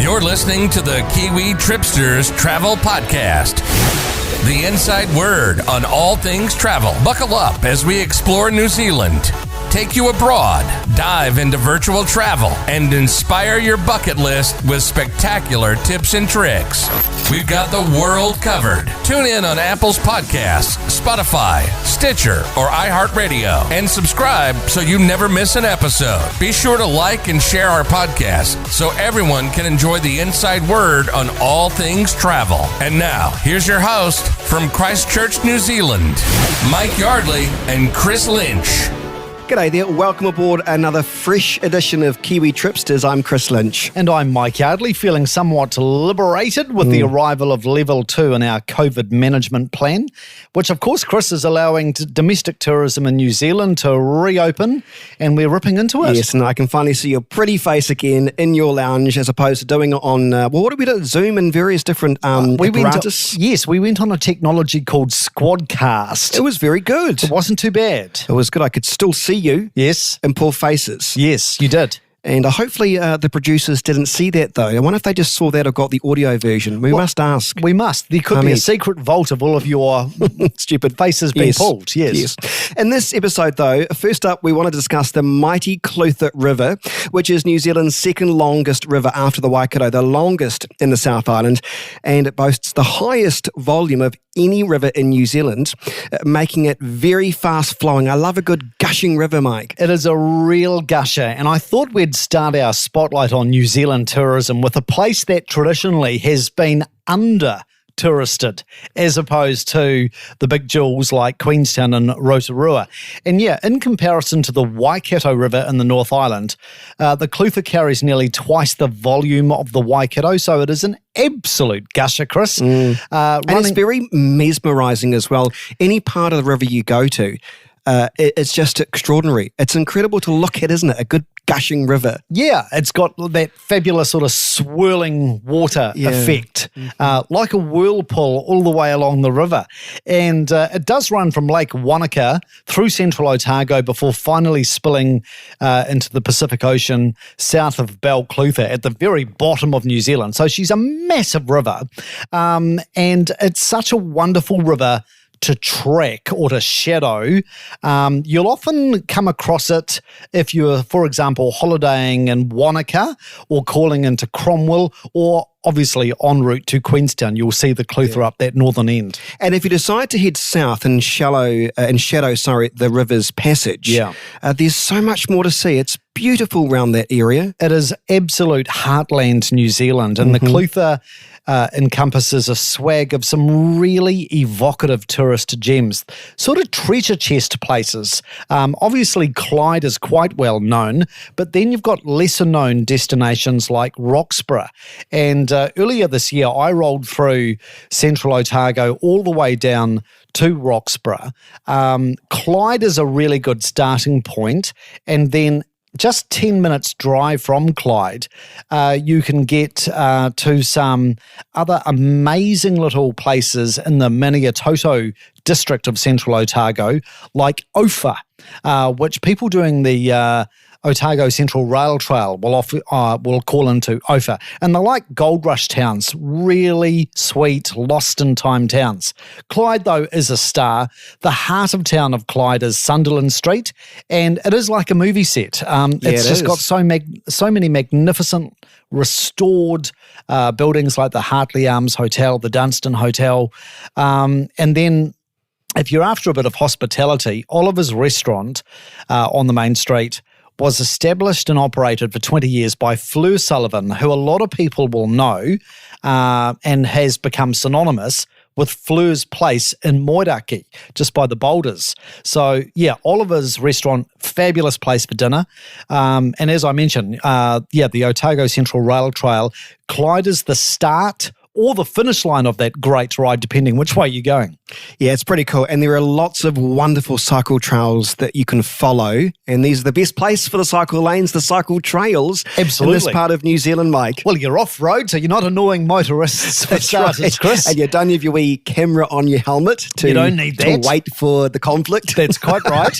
You're listening to the Kiwi Tripsters Travel Podcast. The inside word on all things travel. Buckle up as we explore New Zealand, take you abroad, dive into virtual travel, and inspire your bucket list with spectacular tips and tricks. We've got the world covered. Tune in on Apple's podcasts, Spotify, Stitcher, or iHeartRadio, and subscribe so you never miss an episode. Be sure to like and share our podcast so everyone can enjoy the inside word on all things travel. And now, here's your host from Christchurch, New Zealand, Mike Yardley and Chris Lynch. G'day there, welcome aboard another fresh edition of Kiwi Tripsters. I'm Chris Lynch. And I'm Mike Yardley, feeling somewhat liberated with the arrival of Level 2 in our COVID management plan, which of course, Chris, is allowing domestic tourism in New Zealand to reopen, and we're ripping into it. Yes, and I can finally see your pretty face again in your lounge as opposed to doing it on, what did we do? Zoom and various different apparatus? We went on a technology called Squadcast. It was very good. It wasn't too bad. It was good. I could still see you. Yes. And pull faces. Yes, you did. And hopefully the producers didn't see that, though. I wonder if they just saw that or got the audio version. We must ask. We must. There could be a secret vault of all of your stupid faces being pulled. Yes. In this episode, though, first up, we want to discuss the mighty Clutha River, which is New Zealand's second longest river after the Waikato, the longest in the South Island, and it boasts the highest volume of any river in New Zealand, making it very fast-flowing. I love a good gushing river, Mike. It is a real gusher, and I thought we'd start our spotlight on New Zealand tourism with a place that traditionally has been under-touristed, as opposed to the big jewels like Queenstown and Rotorua. And yeah, in comparison to the Waikato River in the North Island, the Clutha carries nearly twice the volume of the Waikato, so it is an absolute gusher, Chris. And it's very mesmerising as well. Any part of the river you go to, it's just extraordinary. It's incredible to look at, isn't it? A good gushing river. Yeah, it's got that fabulous sort of swirling water effect, like a whirlpool all the way along the river. And it does run from Lake Wanaka through Central Otago before finally spilling into the Pacific Ocean south of Clutha at the very bottom of New Zealand. So she's a massive river, and it's such a wonderful river to track or to shadow. You'll often come across it if you're, for example, holidaying in Wanaka or calling into Cromwell, or obviously en route to Queenstown. You'll see the Clutha up that northern end. And if you decide to head south and shadow the river's passage, there's so much more to see. It's beautiful around that area. It is absolute heartland New Zealand, and the Clutha encompasses a swag of some really evocative tourist gems, sort of treasure chest places. Obviously, Clyde is quite well known, but then you've got lesser known destinations like Roxburgh. And earlier this year, I rolled through Central Otago all the way down to Roxburgh. Clyde is a really good starting point, and then just 10 minutes drive from Clyde, you can get to some other amazing little places in the Maniatoto district of Central Otago, like Ophir, which people doing the Otago Central Rail Trail will call into Ophir. And they're like gold rush towns, really sweet, lost in time towns. Clyde, though, is a star. The heart of town of Clyde is Sunderland Street, and it is like a movie set. It's just got so many magnificent restored buildings like the Hartley Arms Hotel, the Dunstan Hotel, and then if you're after a bit of hospitality, Oliver's Restaurant on the main street was established and operated for 20 years by Fleur Sullivan, who a lot of people will know and has become synonymous with Fleur's place in Moiraki, just by the boulders. So, yeah, Oliver's Restaurant, fabulous place for dinner. And as I mentioned, the Otago Central Rail Trail, Clyde is the start or the finish line of that great ride, depending which way you're going. Yeah, it's pretty cool. And there are lots of wonderful cycle trails that you can follow. And these are the best place for the cycle lanes, the cycle trails. Absolutely. In this part of New Zealand, Mike. Well, you're off-road, so you're not annoying motorists for starters, right, Chris. And you don't have your wee camera on your helmet you don't need that. To wait for the conflict. That's quite right.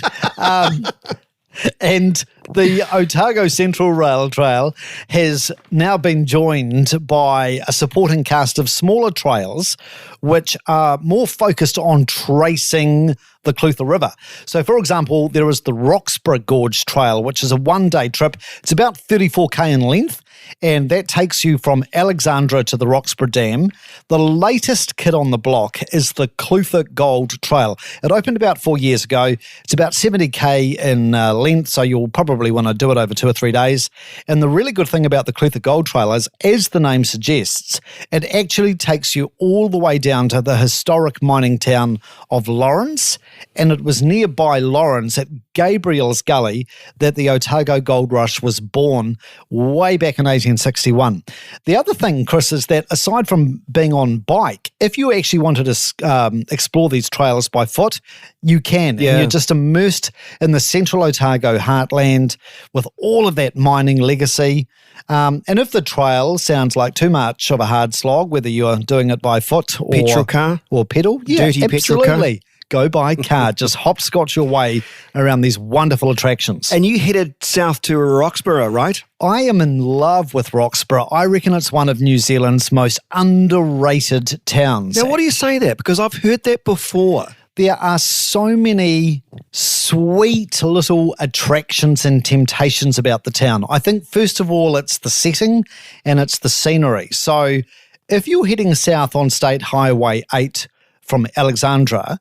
And The Otago Central Rail Trail has now been joined by a supporting cast of smaller trails which are more focused on tracing the Clutha River. So, for example, there is the Roxburgh Gorge Trail, which is a one-day trip. It's about 34k in length, and that takes you from Alexandra to the Roxburgh Dam. The latest kid on the block is the Clutha Gold Trail. It opened about 4 years ago. It's about 70k in length, so you'll probably want to do it over 2 or 3 days. And the really good thing about the Clutha Gold Trail is, as the name suggests, it actually takes you all the way down to the historic mining town of Lawrence, and it was nearby Lawrence at Gabriel's Gully that the Otago Gold Rush was born way back in 1861. The other thing, Chris, is that aside from being on bike, if you actually wanted to explore these trails by foot, you can. Yeah. And you're just immersed in the Central Otago heartland with all of that mining legacy. And if the trail sounds like too much of a hard slog, whether you're doing it by foot or Petrol car? or pedal, yeah, Dirty petrol absolutely. car? Go by car. Just hopscotch your way around these wonderful attractions. And you headed south to Roxburgh, right? I am in love with Roxburgh. I reckon it's one of New Zealand's most underrated towns. Now, what do you say that? Because I've heard that before. There are so many sweet little attractions and temptations about the town. I think, first of all, it's the setting and it's the scenery. So if you're heading south on State Highway 8 from Alexandra,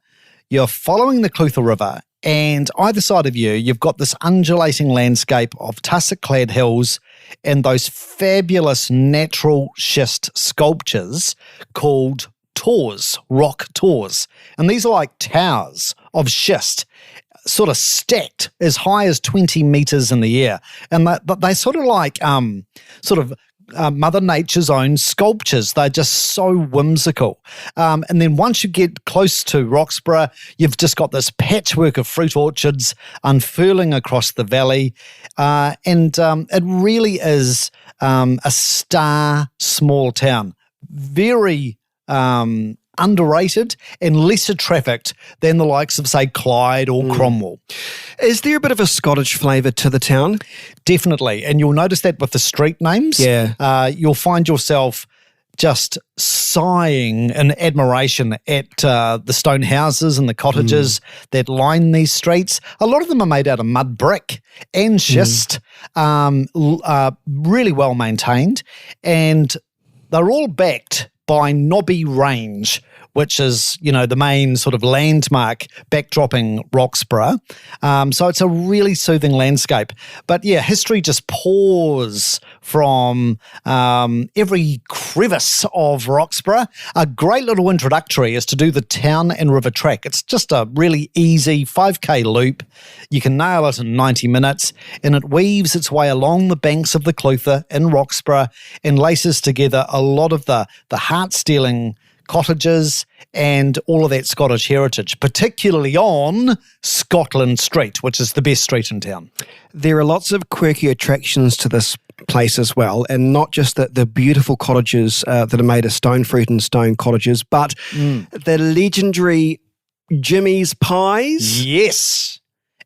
you're following the Clutha River, and either side of you, you've got this undulating landscape of tussock-clad hills and those fabulous natural schist sculptures called tors, rock tors. And these are like towers of schist, sort of stacked as high as 20 metres in the air. And they're sort of like Mother Nature's own sculptures. They're just so whimsical. And then once you get close to Roxburgh, you've just got this patchwork of fruit orchards unfurling across the valley. And it really is a star small town. Very underrated and lesser trafficked than the likes of, say, Clyde or Cromwell. Is there a bit of a Scottish flavour to the town? Definitely. And you'll notice that with the street names. Yeah. You'll find yourself just sighing in admiration at the stone houses and the cottages that line these streets. A lot of them are made out of mud brick and schist, really well maintained, and they're all backed by Knobby Range, which is, the main sort of landmark backdropping Roxburgh. So it's a really soothing landscape. But yeah, history just pours from every crevice of Roxburgh. A great little introductory is to do the town and river track. It's just a really easy 5k loop. You can nail it in 90 minutes, and it weaves its way along the banks of the Clutha in Roxburgh and laces together a lot of the heart-stealing cottages and all of that Scottish heritage, particularly on Scotland Street, which is the best street in town. There are lots of quirky attractions to this place as well, and not just the beautiful cottages that are made of stone fruit and stone cottages, but the legendary Jimmy's pies. Yes.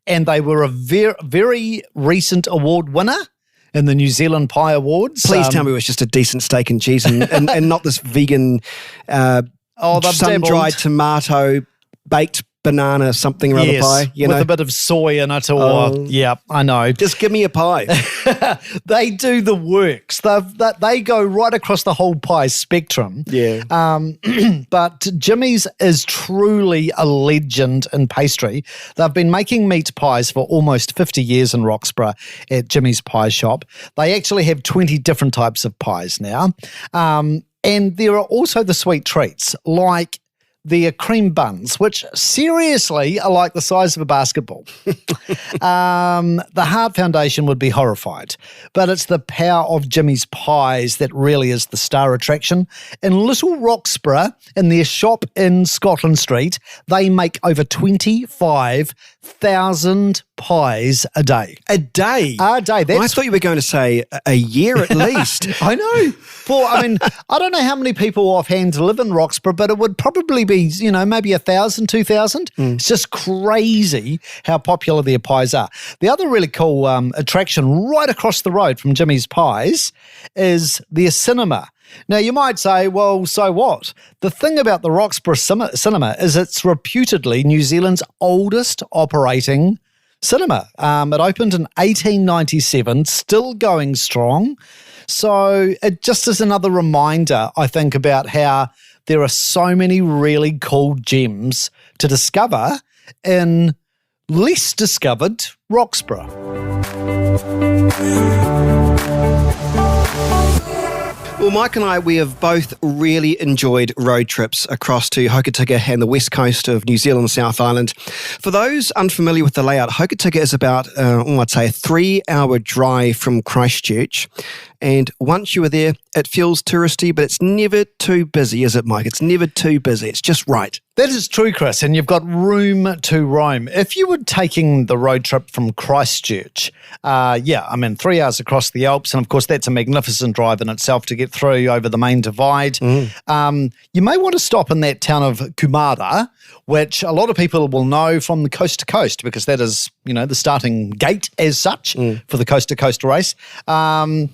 And they were a very recent award winner in the New Zealand Pie Awards. Please tell me it was just a decent steak and cheese and not this vegan sun-dried tomato baked banana something or other pie. With a bit of soy in it yeah, I know. Just give me a pie. They do the works. They go right across the whole pie spectrum. Yeah. But Jimmy's is truly a legend in pastry. They've been making meat pies for almost 50 years in Roxburgh at Jimmy's Pie Shop. They actually have 20 different types of pies now. And there are also the sweet treats, like the cream buns, which seriously are like the size of a basketball. The Heart Foundation would be horrified, but it's the power of Jimmy's pies that really is the star attraction. In Little Roxburgh, in their shop in Scotland Street, they make over 25,000 pies a day. A day? A day. I thought you were going to say a year at least. I know. I don't know how many people offhand live in Roxburgh, but it would probably be, maybe 1,000, 2,000. It's just crazy how popular their pies are. The other really cool attraction right across the road from Jimmy's Pies is their cinema. Now, you might say, well, so what? The thing about the Roxburgh cinema is it's reputedly New Zealand's oldest operating cinema. It opened in 1897, still going strong. So it just is another reminder, I think, about how there are so many really cool gems to discover in less discovered Roxburgh. Well, Mike and I, we have both really enjoyed road trips across to Hokitika and the west coast of New Zealand, South Island. For those unfamiliar with the layout, Hokitika is about, I'd say, a 3-hour drive from Christchurch. And once you are there, it feels touristy, but it's never too busy, is it, Mike? It's never too busy. It's just right. That is true, Chris, and you've got room to roam. If you were taking the road trip from Christchurch, 3 hours across the Alps, and of course that's a magnificent drive in itself to get through over the main divide. You may want to stop in that town of Kumara, which a lot of people will know from the coast to coast, because that is, the starting gate as such for the coast to coast race. And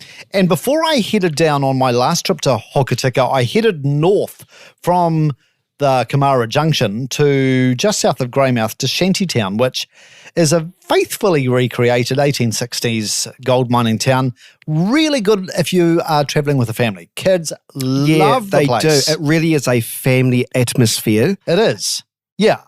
before I headed down on my last trip to Hokitika, I headed north from the Kumara Junction to just south of Greymouth to Shantytown, which is a faithfully recreated 1860s gold mining town. Really good if you are travelling with a family. Kids love the place. They do. It really is a family atmosphere. It is. Yeah,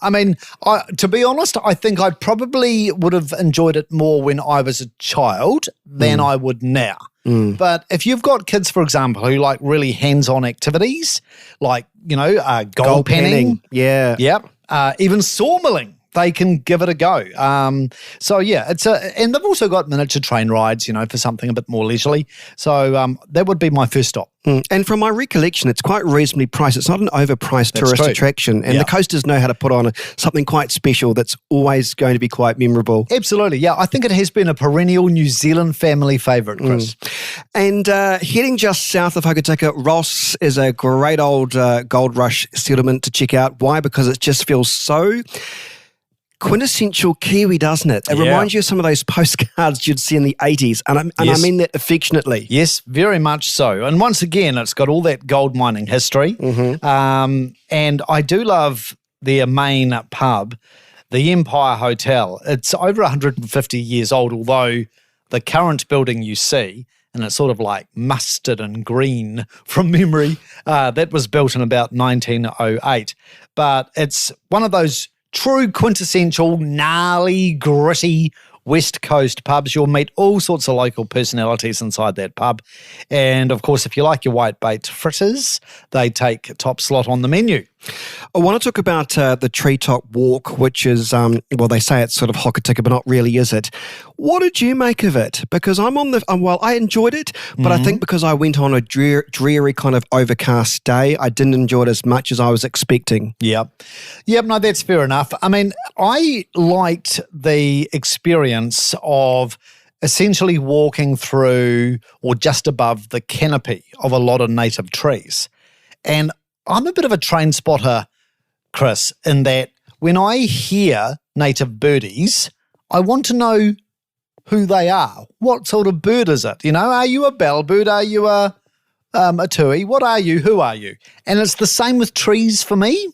to be honest, I think I probably would have enjoyed it more when I was a child than I would now. But if you've got kids, for example, who like really hands-on activities, like, gold panning. Yeah. Yep. Even sawmilling, they can give it a go. And they've also got miniature train rides, for something a bit more leisurely. So that would be my first stop. And from my recollection, it's quite reasonably priced. It's not an overpriced tourist attraction. And the coasters know how to put on something quite special that's always going to be quite memorable. Absolutely. Yeah, I think it has been a perennial New Zealand family favourite, Chris. And heading just south of Hokitika, Ross is a great old gold rush settlement to check out. Why? Because it just feels so quintessential Kiwi, doesn't it? It reminds you of some of those postcards you'd see in the 80s, and I mean that affectionately. Yes, very much so. And once again, it's got all that gold mining history. And I do love their main pub, the Empire Hotel. It's over 150 years old, although the current building you see, and it's sort of like mustard and green from memory, that was built in about 1908. But it's one of those true quintessential, gnarly, gritty West Coast pubs. You'll meet all sorts of local personalities inside that pub. And, of course, if you like your white-bait fritters, they take top slot on the menu. I want to talk about the treetop walk, which is, they say it's sort of Hokitika, but not really, is it? What did you make of it? Because I enjoyed it, but I think because I went on a dreary kind of overcast day, I didn't enjoy it as much as I was expecting. Yep, no, that's fair enough. I liked the experience of essentially walking through or just above the canopy of a lot of native trees. And I'm a bit of a train spotter, Chris, in that when I hear native birdies, I want to know who they are. What sort of bird is it? Are you a bellbird? Are you a tui? What are you? Who are you? And it's the same with trees for me.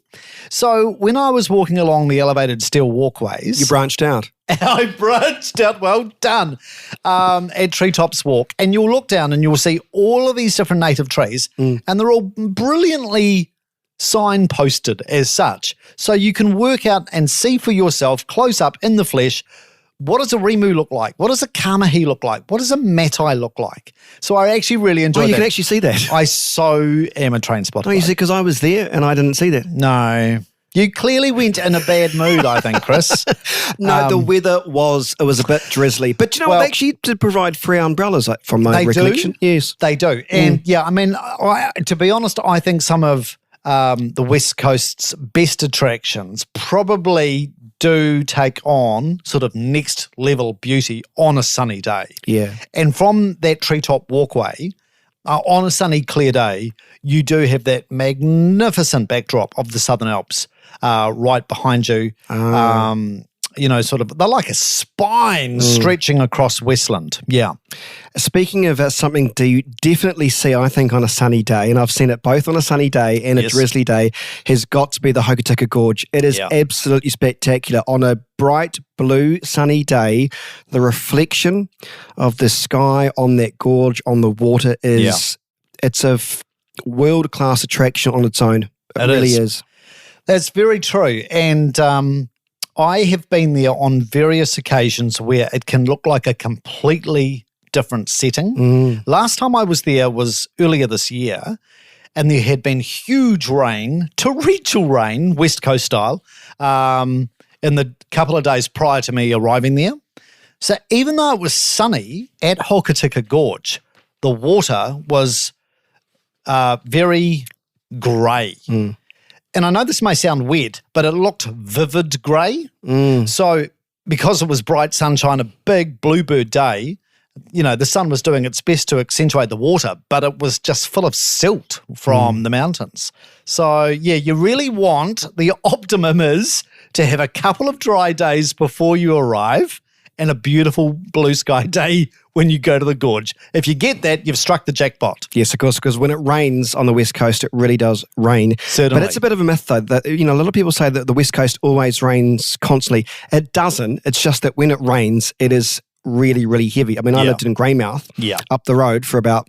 So when I was walking along the elevated steel walkways, you branched out. I branched out, well done, at Treetops Walk. And you'll look down and you'll see all of these different native trees, and they're all brilliantly signposted as such. So you can work out and see for yourself close up in the flesh, what does a rimu look like? What does a kamahi look like? What does a matai look like? So I actually really enjoyed that. You can actually see that. I so am a train spotter. Oh, you see, because I was there and I didn't see that. No. You clearly went in a bad mood, I think, Chris. No, the weather was a bit drizzly. But you know what? They actually did provide free umbrellas from my recollection. Do? Yes. They do. And to be honest, I think some of the West Coast's best attractions probably do take on sort of next level beauty on a sunny day. Yeah. And from that treetop walkway, on a sunny, clear day, you do have that magnificent backdrop of the Southern Alps right behind you. Sort of, they're like a spine stretching across Westland. Yeah. Speaking of something to definitely see, I think, on a sunny day, and I've seen it both on a sunny day and a drizzly day, has got to be the Hokitika Gorge. It is absolutely spectacular. On a bright blue sunny day, the reflection of the sky on that gorge, on the water, it's a world-class attraction on its own. It really is. That's very true. And I have been there on various occasions where it can look like a completely different setting. Last time I was there was earlier this year, and there had been huge rain, torrential rain, West Coast style, in the couple of days prior to me arriving there. So even though it was sunny at Hokitika Gorge, the water was very grey. And I know this may sound weird, but it looked vivid grey. So because it was bright sunshine, a big bluebird day, the sun was doing its best to accentuate the water, but it was just full of silt from the mountains. So, you really want, the optimum is to have a couple of dry days before you arrive and a beautiful blue sky day when you go to the gorge. If you get that, you've struck the jackpot. Yes, of course, because when it rains on the West Coast, it really does rain. Certainly. But it's a bit of a myth, though, that, a lot of people say that the West Coast always rains constantly. It doesn't. It's just that when it rains, it is really, really heavy. I mean, I lived in Greymouth up the road for about,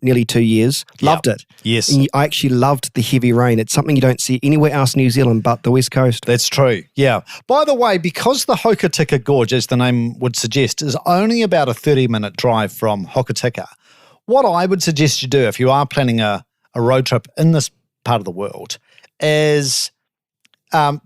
nearly 2 years. Loved it. Yes. And I actually loved the heavy rain. It's something you don't see anywhere else in New Zealand but the West Coast. That's true, yeah. By the way, because the Hokitika Gorge, as the name would suggest, is only about a 30-minute drive from Hokitika, what I would suggest you do if you are planning a road trip in this part of the world is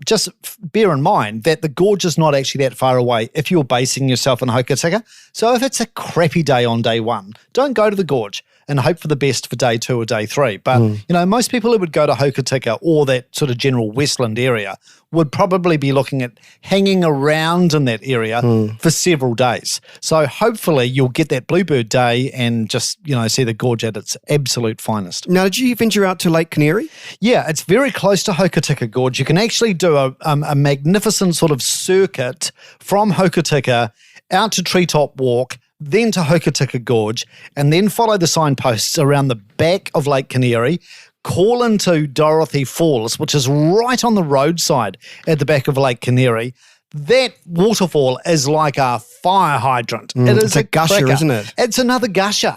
just bear in mind that the gorge is not actually that far away if you're basing yourself in Hokitika. So if it's a crappy day on day one, don't go to the gorge and hope for the best for day 2 or day 3. But, most people who would go to Hokitika or that sort of general Westland area would probably be looking at hanging around in that area for several days. So hopefully you'll get that bluebird day and just, see the gorge at its absolute finest. Now, did you venture out to Lake Kaniere? Yeah, it's very close to Hokitika Gorge. You can actually do a magnificent sort of circuit from Hokitika out to Treetop Walk, then to Hokitika Gorge, and then follow the signposts around the back of Lake Kaniere, call into Dorothy Falls, which is right on the roadside at the back of Lake Kaniere. That waterfall is like a fire hydrant. It is a gusher, cracker. Isn't it? It's another gusher.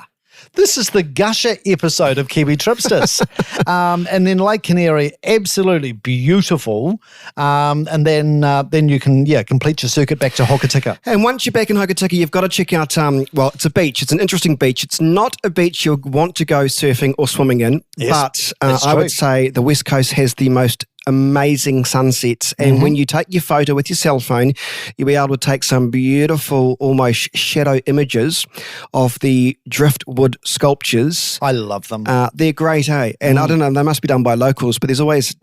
This is the gusher episode of Kiwi Tripsters. And then Lake Kaniere, absolutely beautiful. And then you can, complete your circuit back to Hokitika. And once you're back in Hokitika, you've got to check out, it's a beach. It's an interesting beach. It's not a beach you'll want to go surfing or swimming in, but I would say the West Coast has the most amazing sunsets, and when you take your photo with your cell phone, you'll be able to take some beautiful almost shadow images of the driftwood sculptures. I love them. They're great, eh? And I don't know, they must be done by locals, but there's always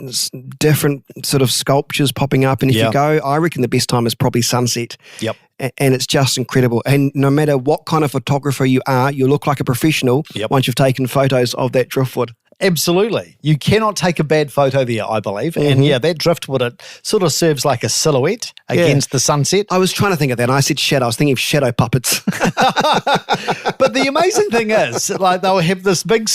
different sort of sculptures popping up, and if you go, I reckon the best time is probably sunset. Yep. And it's just incredible. And no matter what kind of photographer you are, you look like a professional once you've taken photos of that driftwood. Absolutely. You cannot take a bad photo there, I believe. And that driftwood, it sort of serves like a silhouette against the sunset. I was trying to think of that, and I said shadow. I was thinking of shadow puppets. But the amazing thing is, like, they'll have this big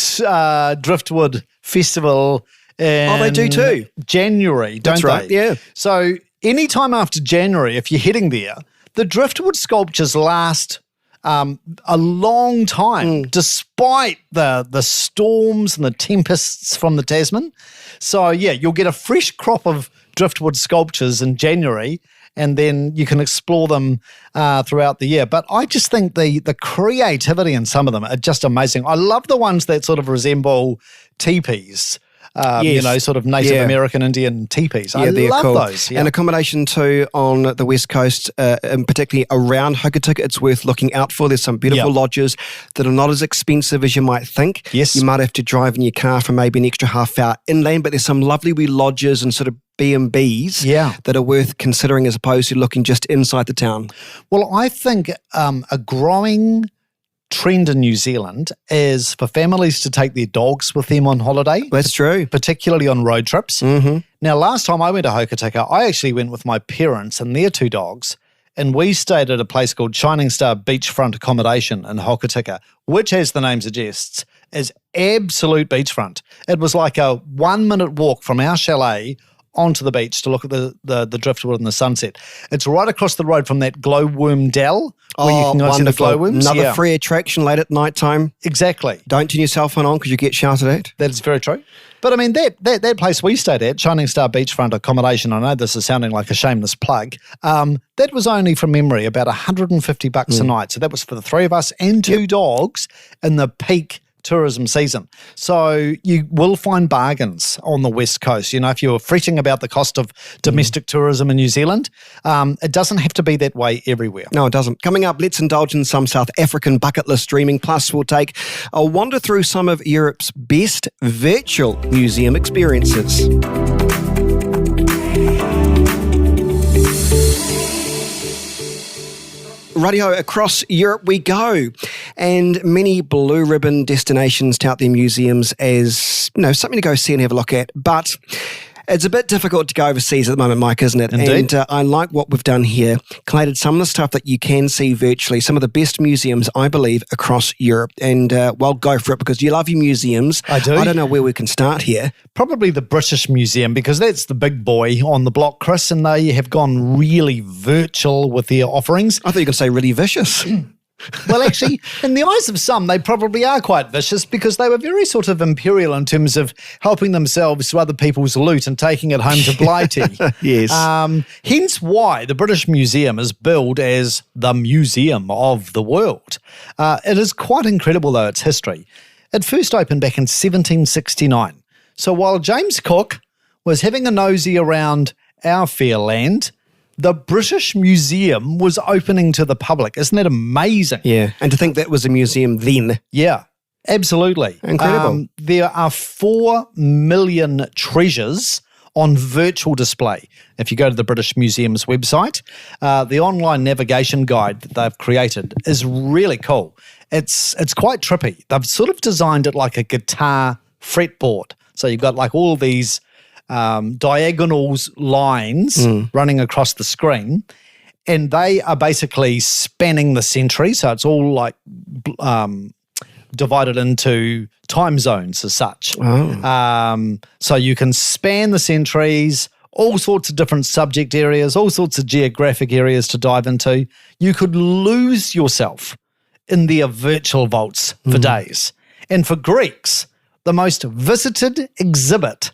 driftwood festival in they do too. January, don't That's right, they? yeah. So anytime after January, if you're heading there, the driftwood sculptures last a long time, despite the storms and the tempests from the Tasman. So, you'll get a fresh crop of driftwood sculptures in January, and then you can explore them throughout the year. But I just think the creativity in some of them are just amazing. I love the ones that sort of resemble teepees. sort of Native American Indian teepees. I love those. Yeah. And accommodation too on the West Coast, and particularly around Hokitika, it's worth looking out for. There's some beautiful lodges that are not as expensive as you might think. Yes. You might have to drive in your car for maybe an extra half hour inland, but there's some lovely wee lodges and sort of B&Bs that are worth considering as opposed to looking just inside the town. Well, I think a growing trend in New Zealand is for families to take their dogs with them on holiday. That's true. Particularly on road trips. Mm-hmm. Now, last time I went to Hokitika, I actually went with my parents and their 2 dogs, and we stayed at a place called Shining Star Beachfront Accommodation in Hokitika, which, as the name suggests, is absolute beachfront. It was like a 1-minute walk from our chalet onto the beach to look at the driftwood and the sunset. It's right across the road from that glowworm dell where you can go see the glowworms. Another free attraction late at night time. Exactly. Don't turn your cell phone on because you get shouted at. That is very true. But I mean, that place we stayed at, Shining Star Beachfront Accommodation, I know this is sounding like a shameless plug, that was only, from memory, about $150 a night. So that was for the 3 of us and 2 dogs in the peak tourism season. So you will find bargains on the West Coast. You know, if you're fretting about the cost of domestic tourism in New Zealand, it doesn't have to be that way everywhere. No, it doesn't. Coming up, let's indulge in some South African bucket list dreaming. Plus, we'll take a wander through some of Europe's best virtual museum experiences. Radio, across Europe we go, and many blue ribbon destinations tout their museums as, something to go see and have a look at, but it's a bit difficult to go overseas at the moment, Mike, isn't it? Indeed. And I like what we've done here. Collated some of the stuff that you can see virtually, some of the best museums, I believe, across Europe. And, go for it, because you love your museums. I do. I don't know where we can start here. Probably the British Museum, because that's the big boy on the block, Chris, and they have gone really virtual with their offerings. I thought you were going to say really vicious. Well, actually, in the eyes of some, they probably are quite vicious, because they were very sort of imperial in terms of helping themselves to other people's loot and taking it home to Blighty. Yes. Hence why the British Museum is billed as the museum of the world. It is quite incredible, though, its history. It first opened back in 1769. So while James Cook was having a nosy around our fair land, the British Museum was opening to the public. Isn't that amazing? Yeah, and to think that was a museum then. Yeah, absolutely. Incredible. There are 4 million treasures on virtual display. If you go to the British Museum's website, the online navigation guide that they've created is really cool. It's quite trippy. They've sort of designed it like a guitar fretboard. So you've got like all these diagonals lines running across the screen, and they are basically spanning the century. So it's all like divided into time zones as such. Oh. So you can span the centuries, all sorts of different subject areas, all sorts of geographic areas to dive into. You could lose yourself in their virtual vaults for days. And for Greeks, the most visited exhibit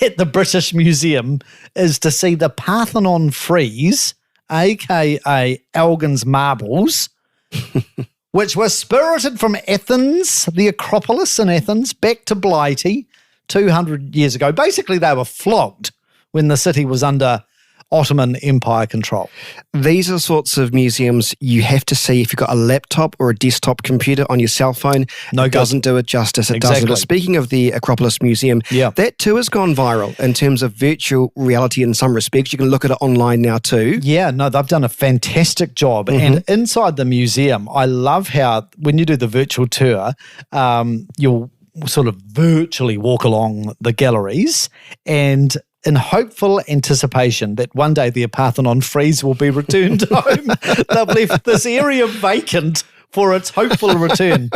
at the British Museum is to see the Parthenon frieze, aka Elgin's marbles, which were spirited from Athens, the Acropolis in Athens, back to Blighty 200 years ago. Basically, they were flogged when the city was under Ottoman Empire control. These are the sorts of museums you have to see if you've got a laptop or a desktop computer on your cell phone. No, it doesn't do it justice. It Exactly. doesn't. Speaking of the Acropolis Museum, that too has gone viral in terms of virtual reality in some respects. You can look at it online now too. Yeah, no, they've done a fantastic job. And inside the museum, I love how when you do the virtual tour, you'll sort of virtually walk along the galleries, and in hopeful anticipation that one day the Parthenon frieze will be returned home, they've left this area vacant for its hopeful return.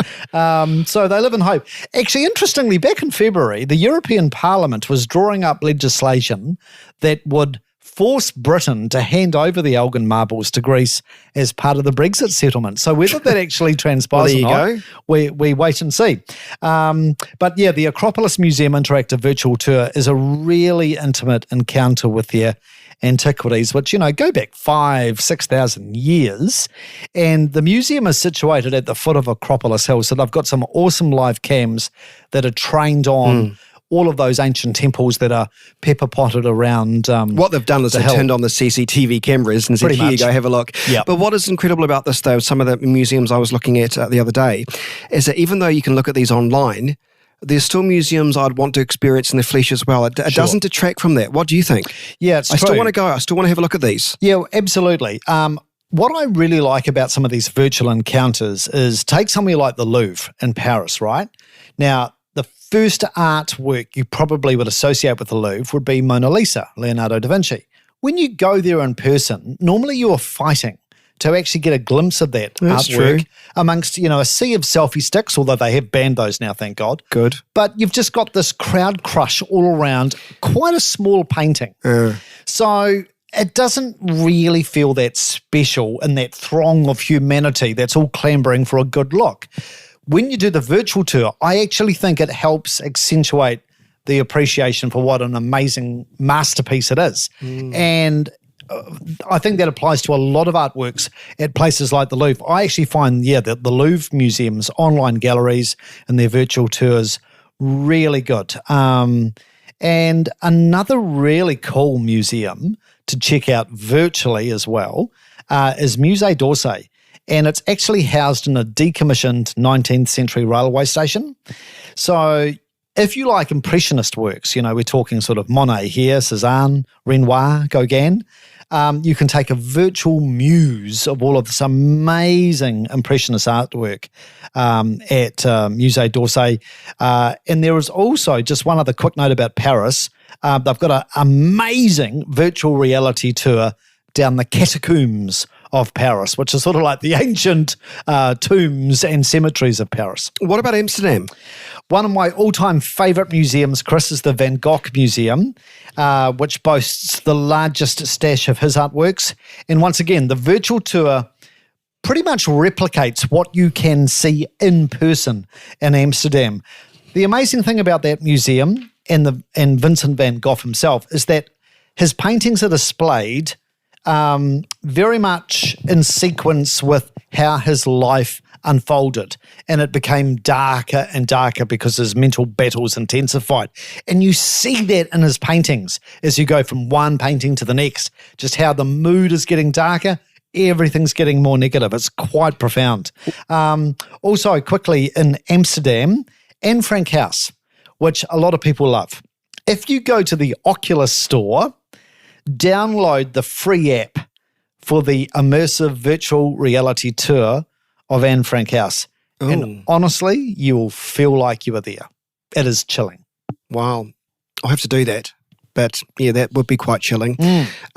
So they live in hope. Actually, interestingly, back in February, the European Parliament was drawing up legislation that would force Britain to hand over the Elgin marbles to Greece as part of the Brexit settlement. So whether that actually transpires or not, we wait and see. But yeah, the Acropolis Museum Interactive Virtual Tour is a really intimate encounter with their antiquities, which, go back 5,000-6,000 years. And the museum is situated at the foot of Acropolis Hill. So they've got some awesome live cams that are trained on all of those ancient temples that are pepper potted around. What they've done is they've turned on the CCTV cameras and said, here you go, have a look. Yep. But what is incredible about this, though, some of the museums I was looking at the other day, is that even though you can look at these online, there's still museums I'd want to experience in the flesh as well. It doesn't detract from that. What do you think? Yeah, it's true. I still want to go. I still want to have a look at these. Yeah, absolutely. What I really like about some of these virtual encounters is take somewhere like the Louvre in Paris, right? Now, the first artwork you probably would associate with the Louvre would be Mona Lisa, Leonardo da Vinci. When you go there in person, normally you're fighting to actually get a glimpse of that artwork amongst, a sea of selfie sticks, although they have banned those now, thank God. Good. But you've just got this crowd crush all around quite a small painting. So it doesn't really feel that special in that throng of humanity that's all clambering for a good look. When you do the virtual tour, I actually think it helps accentuate the appreciation for what an amazing masterpiece it is. And I think that applies to a lot of artworks at places like the Louvre. I actually find, that the Louvre Museum's online galleries and their virtual tours really good. And another really cool museum to check out virtually as well is Musée d'Orsay. And it's actually housed in a decommissioned 19th century railway station. So if you like impressionist works, we're talking sort of Monet here, Cézanne, Renoir, Gauguin, you can take a virtual muse of all of this amazing impressionist artwork at Musée d'Orsay. And there is also, just one other quick note about Paris, they've got an amazing virtual reality tour down the catacombs of Paris, which is sort of like the ancient tombs and cemeteries of Paris. What about Amsterdam? One of my all-time favourite museums, Chris, is the Van Gogh Museum, which boasts the largest stash of his artworks. And once again, the virtual tour pretty much replicates what you can see in person in Amsterdam. The amazing thing about that museum and Vincent van Gogh himself is that his paintings are displayed very much in sequence with how his life unfolded, and it became darker and darker because his mental battles intensified. And you see that in his paintings as you go from one painting to the next, just how the mood is getting darker, everything's getting more negative. It's quite profound. Also, quickly, in Amsterdam, Anne Frank House, which a lot of people love. If you go to the Oculus store, download the free app for the immersive virtual reality tour of Anne Frank House. Ooh. And honestly, you will feel like you were there. It is chilling. Wow. I'll have to do that. But yeah, that would be quite chilling.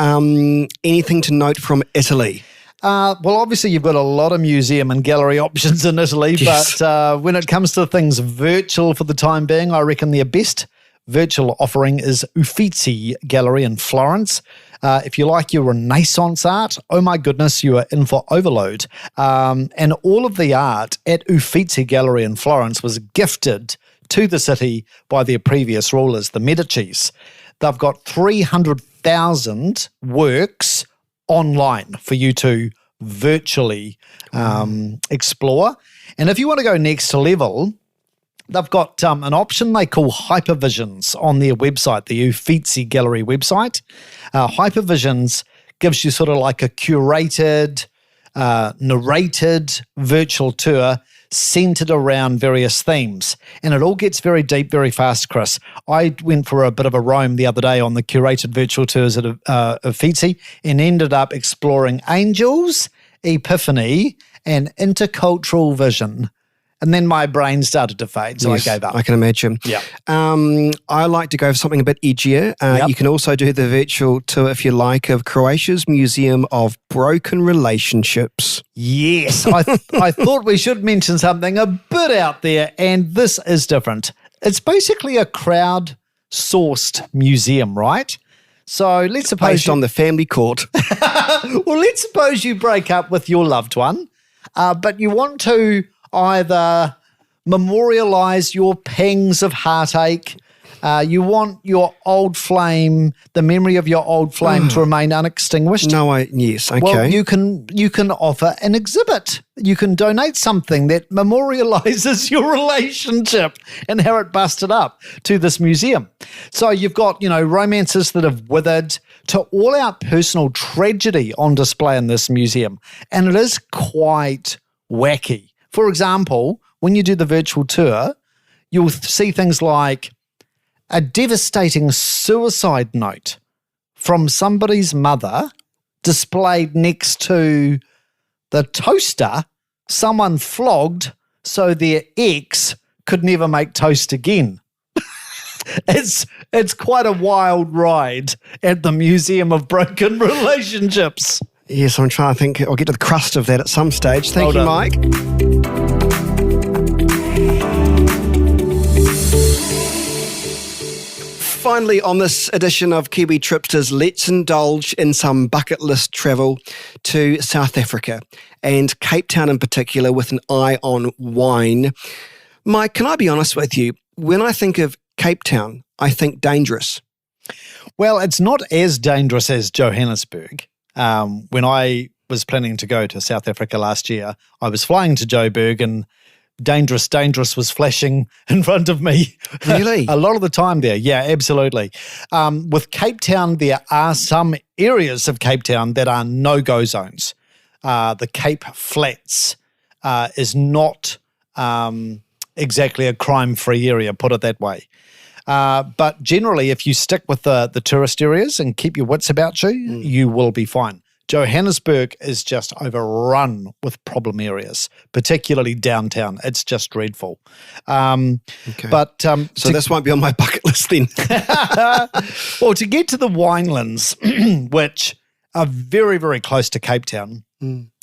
Anything to note from Italy? Well, obviously you've got a lot of museum and gallery options in Italy, yes. But when it comes to things virtual for the time being, I reckon their best virtual offering is Uffizi Gallery in Florence. If you like your Renaissance art, oh my goodness, you are in for overload. And all of the art at Uffizi Gallery in Florence was gifted to the city by their previous rulers, the Medicis. They've got 300,000 works online for you to virtually explore. And if you want to go next level, they've got an option they call Hypervisions on their website, the Uffizi Gallery website. Hypervisions gives you sort of like a curated, narrated virtual tour centered around various themes. And it all gets very deep very fast, Chris. I went for a bit of a roam the other day on the curated virtual tours at Uffizi and ended up exploring angels, epiphany, and intercultural vision. And then my brain started to fade, so yes, I gave up. I can imagine. Yeah. I like to go for something a bit edgier. You can also do the virtual tour, if you like, of Croatia's Museum of Broken Relationships. Yes. I thought we should mention something a bit out there, and this is different. It's basically a crowd-sourced museum, right? So let's suppose... Based on the family court. Well, let's suppose you break up with your loved one, but you want to either memorialize your pangs of heartache, You want your old flame, the memory of your old flame to remain unextinguished. Yes, okay. Well, you can offer an exhibit. You can donate something that memorializes your relationship and how it busted up to this museum. So you've got, romances that have withered to all out personal tragedy on display in this museum. And it is quite wacky. For example, when you do the virtual tour, you'll see things like a devastating suicide note from somebody's mother displayed next to the toaster someone flogged so their ex could never make toast again. It's quite a wild ride at the Museum of Broken Relationships. Yes, I'm trying to think. I'll get to the crust of that at some stage. Thank you, Mike. Finally, on this edition of Kiwi Tripsters, let's indulge in some bucket list travel to South Africa and Cape Town in particular, with an eye on wine. Mike, can I be honest with you? When I think of Cape Town, I think dangerous. Well, it's not as dangerous as Johannesburg. When I was planning to go to South Africa last year, I was flying to Joburg and dangerous was flashing in front of me. Really? A lot of the time there. Yeah, absolutely. With Cape Town, there are some areas of Cape Town that are no-go zones. The Cape Flats is not exactly a crime-free area, put it that way. But generally, if you stick with the tourist areas and keep your wits about you, you will be fine. Johannesburg is just overrun with problem areas, particularly downtown. It's just dreadful. Okay. But so this won't be on my bucket list then. Well, to get to the winelands, which are very, very close to Cape Town,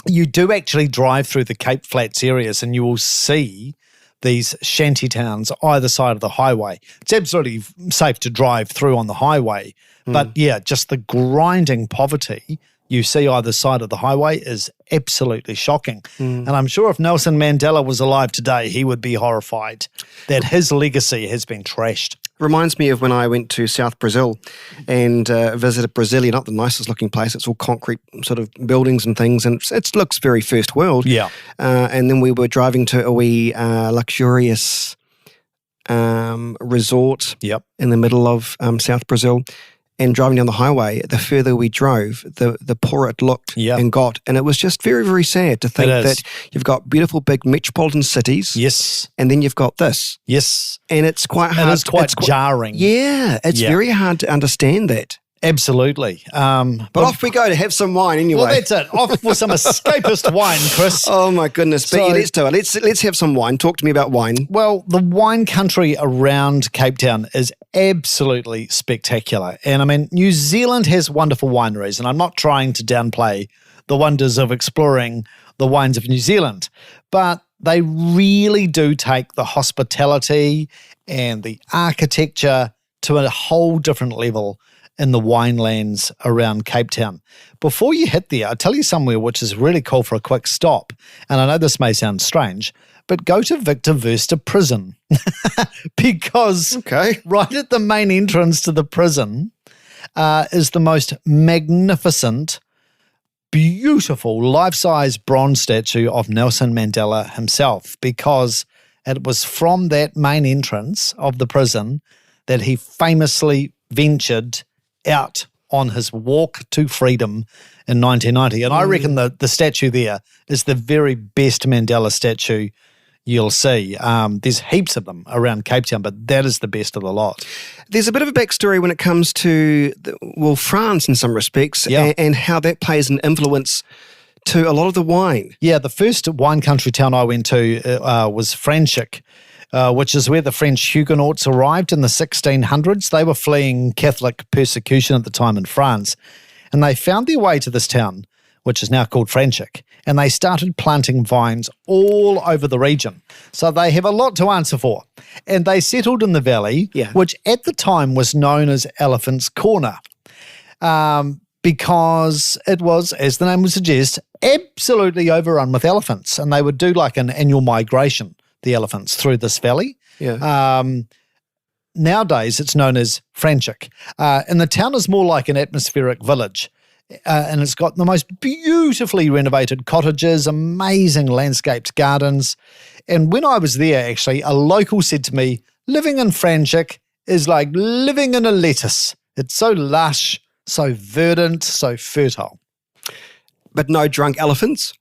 you do actually drive through the Cape Flats areas and you will see these shanty towns either side of the highway. It's absolutely safe to drive through on the highway. But yeah, just the grinding poverty you see either side of the highway is absolutely shocking. And I'm sure if Nelson Mandela was alive today, he would be horrified that his legacy has been trashed. Reminds me of when I went to South Brazil and visited Brasilia, not the nicest looking place. It's all concrete sort of buildings and things, and it looks very first world. Yeah. And then we were driving to a wee luxurious resort in the middle of South Brazil. And driving down the highway, the further we drove, the poorer it looked and got. And it was just very, very sad to think that you've got beautiful big metropolitan cities. Yes. And then you've got this. Yes. And it's quite hard. It's quite jarring. Yeah. It's very hard to understand that. Absolutely. But off we go to have some wine anyway. Well, that's it. Off for some escapist wine, Chris. Oh, my goodness. But let's do it. Let's have some wine. Talk to me about wine. Well, the wine country around Cape Town is absolutely spectacular. And I mean, New Zealand has wonderful wineries, and I'm not trying to downplay the wonders of exploring the wines of New Zealand, but they really do take the hospitality and the architecture to a whole different level in the winelands around Cape Town. Before you hit there, I'll tell you somewhere which is really cool for a quick stop. And I know this may sound strange, but go to Victor Verster Prison because right at the main entrance to the prison is the most magnificent, beautiful life-size bronze statue of Nelson Mandela himself, because it was from that main entrance of the prison that he famously ventured out on his walk to freedom in 1990. And I reckon the statue there is the very best Mandela statue you'll see. There's heaps of them around Cape Town, but that is the best of the lot. There's a bit of a backstory when it comes to, France in some respects, and how that plays an influence to a lot of the wine. Yeah, the first wine country town I went to was Franschhoek, which is where the French Huguenots arrived in the 1600s. They were fleeing Catholic persecution at the time in France, and they found their way to this town, which is now called Franschhoek, and they started planting vines all over the region. So they have a lot to answer for. And they settled in the valley, which at the time was known as Elephant's Corner, because it was, as the name would suggest, absolutely overrun with elephants, and they would do like an annual migration, the elephants, through this valley. nowadays it's known as Franschhoek. And the town is more like an atmospheric village. And it's got the most beautifully renovated cottages, amazing landscaped gardens. And when I was there, actually, a local said to me, living in Franschhoek is like living in a lettuce. It's so lush, so verdant, so fertile. But no drunk elephants?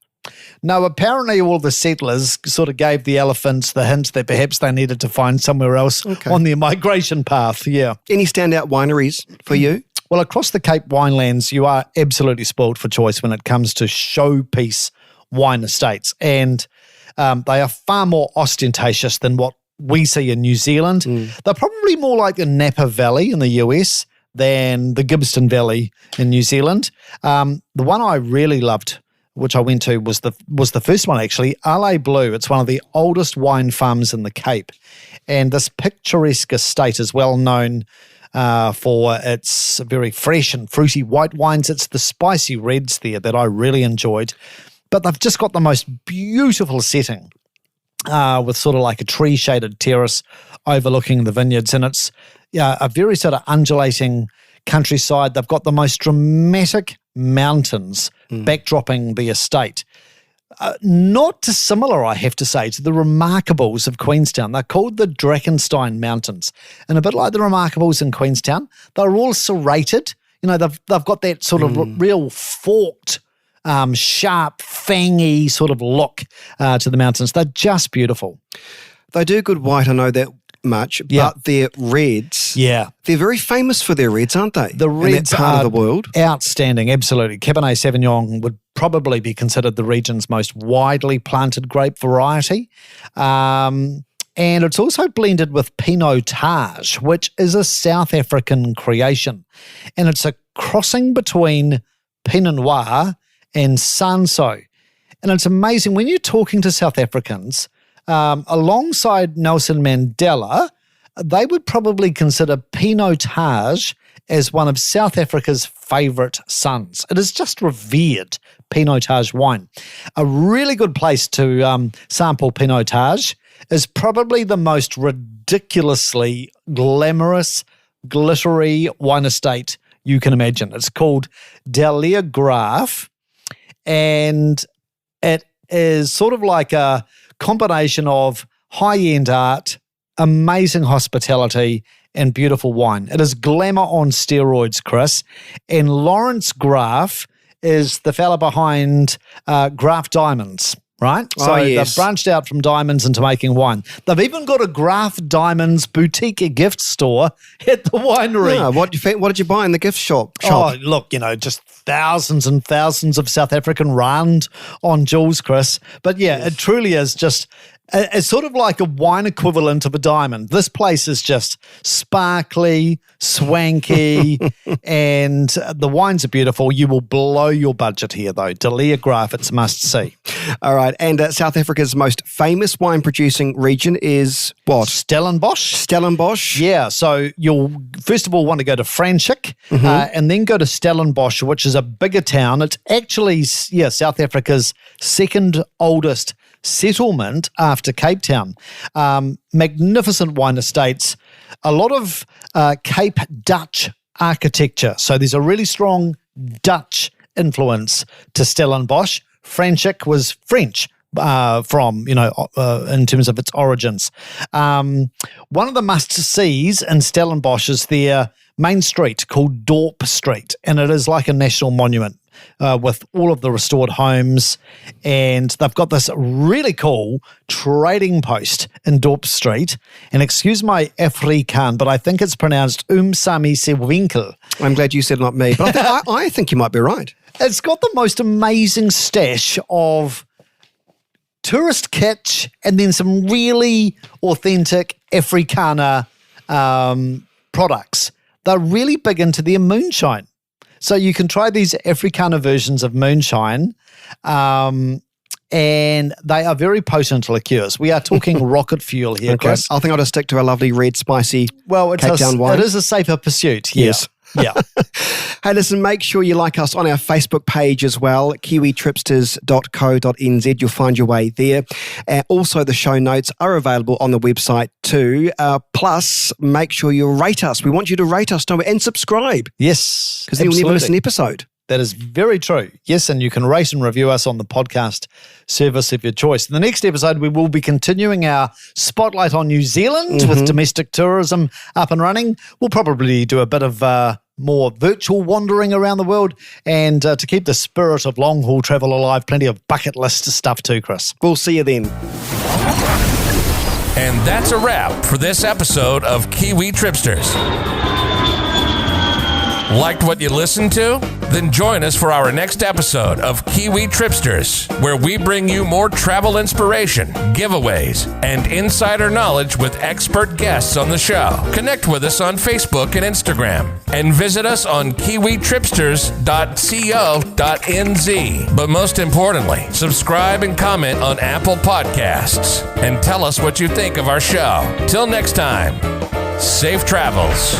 No, apparently all the settlers sort of gave the elephants the hint that perhaps they needed to find somewhere else on their migration path, yeah. Any standout wineries for you? Well, across the Cape Winelands, you are absolutely spoiled for choice when it comes to showpiece wine estates. And they are far more ostentatious than what we see in New Zealand. They're probably more like the Napa Valley in the US than the Gibbston Valley in New Zealand. The one I really loved, which I went to, was the first one actually, Ale Blue. It's one of the oldest wine farms in the Cape. And this picturesque estate is well known for its very fresh and fruity white wines. It's the spicy reds there that I really enjoyed. But they've just got the most beautiful setting with sort of like a tree-shaded terrace overlooking the vineyards. And it's a very sort of undulating countryside. They've got the most dramatic mountains backdropping the estate. Not dissimilar, I have to say, to the Remarkables of Queenstown. They're called the Drakensberg Mountains. And a bit like the Remarkables in Queenstown, they're all serrated. You know, they've got that sort of real forked, sharp, fangy sort of look to the mountains. They're just beautiful. They do good white, I know that much, but their reds, they're very famous for their reds, aren't they? The reds in that part of the world. Outstanding, absolutely. Cabernet Sauvignon would probably be considered the region's most widely planted grape variety. And it's also blended with Pinotage, which is a South African creation. And it's a crossing between Pinot Noir and Sanso. And it's amazing when you're talking to South Africans, alongside Nelson Mandela, they would probably consider Pinotage as one of South Africa's favourite sons. It is just revered, Pinotage wine. A really good place to sample Pinotage is probably the most ridiculously glamorous, glittery wine estate you can imagine. It's called Delia Graaf, and it is sort of like a combination of high-end art, amazing hospitality, and beautiful wine. It is glamour on steroids, Chris. And Lawrence Graaf is the fella behind Graaf Diamonds, right? So they've branched out from diamonds into making wine. They've even got a Graaf Diamonds boutique gift store at the winery. Yeah, what did you buy in the gift shop? Oh, look, just thousands and thousands of South African rand on jewels, Chris. But yeah, it truly is just it's sort of like a wine equivalent of a diamond. This place is just sparkly, swanky, and the wines are beautiful. You will blow your budget here, though. Delia Graaf, it's a must-see. All right, and South Africa's most famous wine-producing region is what? Stellenbosch. Stellenbosch? Yeah, so you'll first of all want to go to Franschhoek and then go to Stellenbosch, which is a bigger town. It's actually, South Africa's second oldest settlement after Cape Town. Magnificent wine estates, a lot of Cape Dutch architecture. So there's a really strong Dutch influence to Stellenbosch. Franschhoek was French in terms of its origins. One of the must-sees in Stellenbosch is their main street called Dorp Street, and it is like a national monument. With all of the restored homes, and they've got this really cool trading post in Dorp Street. And excuse my Afrikaan, but I think it's pronounced Umsami-se-winkel. I'm glad you said not me, but I think you might be right. It's got the most amazing stash of tourist kitsch and then some really authentic Afrikaner products. They're really big into their moonshine. So you can try these Afrikaner versions of moonshine, and they are very potent liqueurs. We are talking rocket fuel here, Chris. I think I'll just stick to a lovely red, spicy Cape Town wine. It is a safer pursuit, yes. Yeah. Hey, listen, make sure you like us on our Facebook page as well, kiwitripsters.co.nz. You'll find your way there. Also, the show notes are available on the website too. Plus, make sure you rate us. We want you to rate us, don't we? And subscribe. Yes. Because then you'll never miss an episode. That is very true. Yes, and you can rate and review us on the podcast service of your choice. In the next episode, we will be continuing our spotlight on New Zealand with domestic tourism up and running. We'll probably do a bit of more virtual wandering around the world, and to keep the spirit of long-haul travel alive, plenty of bucket list stuff too, Chris. We'll see you then. And that's a wrap for this episode of Kiwi Tripsters. Liked what you listened to? Then join us for our next episode of Kiwi Tripsters, where we bring you more travel inspiration, giveaways, and insider knowledge with expert guests on the show. Connect with us on Facebook and Instagram, and visit us on kiwitripsters.co.nz. But most importantly, subscribe and comment on Apple Podcasts, and tell us what you think of our show. Till next time, safe travels.